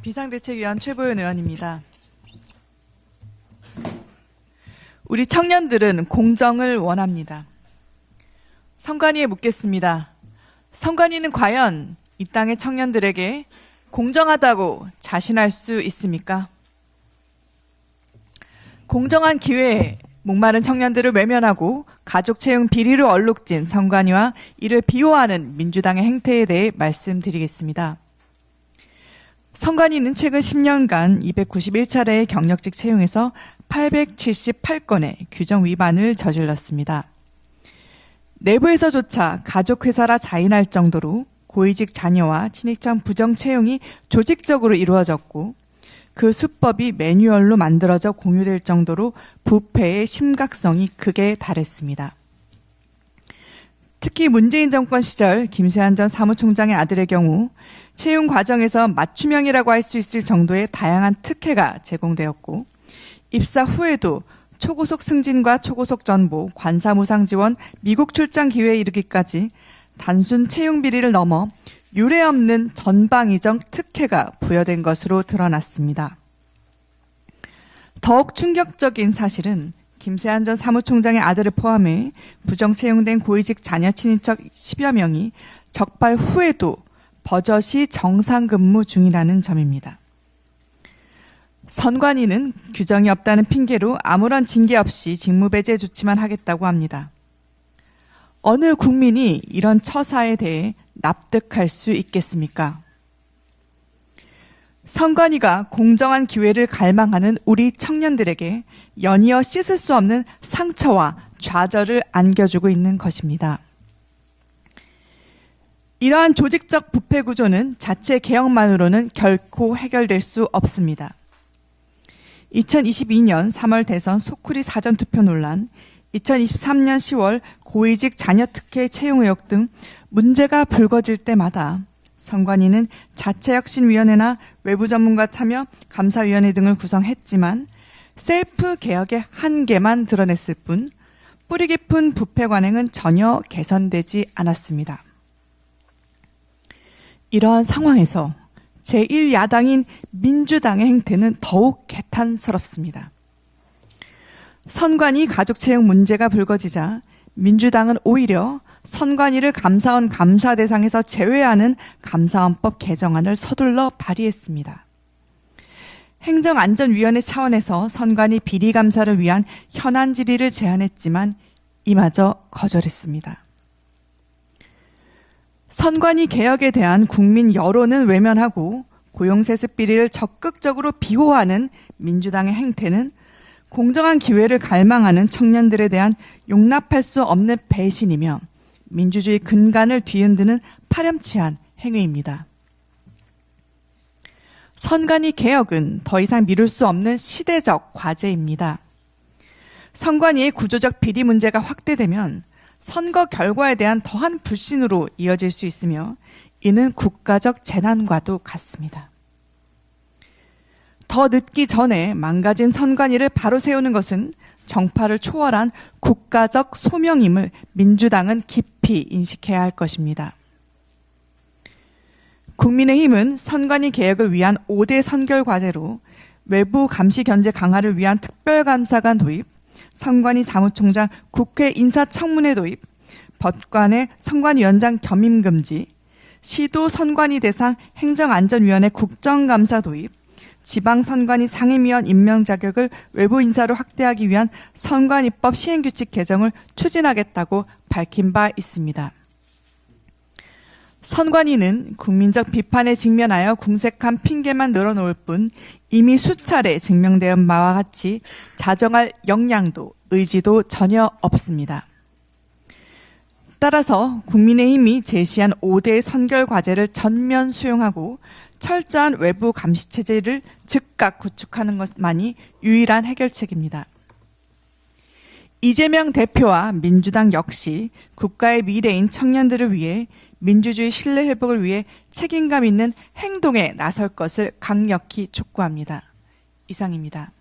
비상대책위원 최보연 의원입니다. 우리 청년들은 공정을 원합니다. 선관위에 묻겠습니다. 선관위는 과연 이 땅의 청년들에게 공정하다고 자신할 수 있습니까? 공정한 기회에 목마른 청년들을 외면하고 가족 채용 비리로 얼룩진 선관위와 이를 비호하는 민주당의 행태에 대해 말씀드리겠습니다. 선관위는 최근 10년간 291차례의 경력직 채용에서 878건의 규정 위반을 저질렀습니다. 내부에서조차 가족회사라 자인할 정도로 고위직 자녀와 친익장 부정 채용이 조직적으로 이루어졌고 그 수법이 매뉴얼로 만들어져 공유될 정도로 부패의 심각성이 극에 달했습니다. 특히 문재인 정권 시절 김세한 전 사무총장의 아들의 경우 채용 과정에서 맞춤형이라고 할 수 있을 정도의 다양한 특혜가 제공되었고 입사 후에도 초고속 승진과 초고속 전보, 관사 무상 지원, 미국 출장 기회에 이르기까지 단순 채용 비리를 넘어 유례없는 전방위적 특혜가 부여된 것으로 드러났습니다. 더욱 충격적인 사실은 김세한 전 사무총장의 아들을 포함해 부정 채용된 고위직 자녀 친인척 10여 명이 적발 후에도 버젓이 정상 근무 중이라는 점입니다. 선관위는 규정이 없다는 핑계로 아무런 징계 없이 직무배제 조치만 하겠다고 합니다. 어느 국민이 이런 처사에 대해 납득할 수 있겠습니까? 선관위가 공정한 기회를 갈망하는 우리 청년들에게 연이어 씻을 수 없는 상처와 좌절을 안겨주고 있는 것입니다. 이러한 조직적 부패 구조는 자체 개혁만으로는 결코 해결될 수 없습니다. 2022년 3월 대선 소쿠리 사전투표 논란, 2023년 10월 고위직 자녀 특혜 채용 의혹 등 문제가 불거질 때마다 선관위는 자체혁신위원회나 외부 전문가 참여 감사위원회 등을 구성했지만 셀프 개혁의 한계만 드러냈을 뿐 뿌리 깊은 부패 관행은 전혀 개선되지 않았습니다. 이러한 상황에서 제1야당인 민주당의 행태는 더욱 개탄스럽습니다. 선관위 가족 채용 문제가 불거지자 민주당은 오히려 선관위를 감사원 감사 대상에서 제외하는 감사원법 개정안을 서둘러 발의했습니다. 행정안전위원회 차원에서 선관위 비리 감사를 위한 현안 질의를 제안했지만 이마저 거절했습니다. 선관위 개혁에 대한 국민 여론은 외면하고 고용세습 비리를 적극적으로 비호하는 민주당의 행태는 공정한 기회를 갈망하는 청년들에 대한 용납할 수 없는 배신이며 민주주의 근간을 뒤흔드는 파렴치한 행위입니다. 선관위 개혁은 더 이상 미룰 수 없는 시대적 과제입니다. 선관위의 구조적 비리 문제가 확대되면 선거 결과에 대한 더한 불신으로 이어질 수 있으며 이는 국가적 재난과도 같습니다. 더 늦기 전에 망가진 선관위를 바로 세우는 것은 정파를 초월한 국가적 소명임을 민주당은 깊이 인식해야 할 것입니다. 국민의힘은 선관위 개혁을 위한 5대 선결 과제로 외부 감시 견제 강화를 위한 특별감사관 도입, 선관위 사무총장 국회 인사청문회 도입, 법관의 선관위원장 겸임 금지, 시도 선관위 대상 행정안전위원회 국정감사 도입, 지방선관위 상임위원 임명 자격을 외부 인사로 확대하기 위한 선관위법 시행규칙 개정을 추진하겠다고 밝힌 바 있습니다. 선관위는 국민적 비판에 직면하여 궁색한 핑계만 늘어놓을 뿐 이미 수차례 증명된 바와 같이 자정할 역량도 의지도 전혀 없습니다. 따라서 국민의힘이 제시한 5대 선결 과제를 전면 수용하고 철저한 외부 감시 체제를 즉각 구축하는 것만이 유일한 해결책입니다. 이재명 대표와 민주당 역시 국가의 미래인 청년들을 위해 민주주의 신뢰 회복을 위해 책임감 있는 행동에 나설 것을 강력히 촉구합니다. 이상입니다.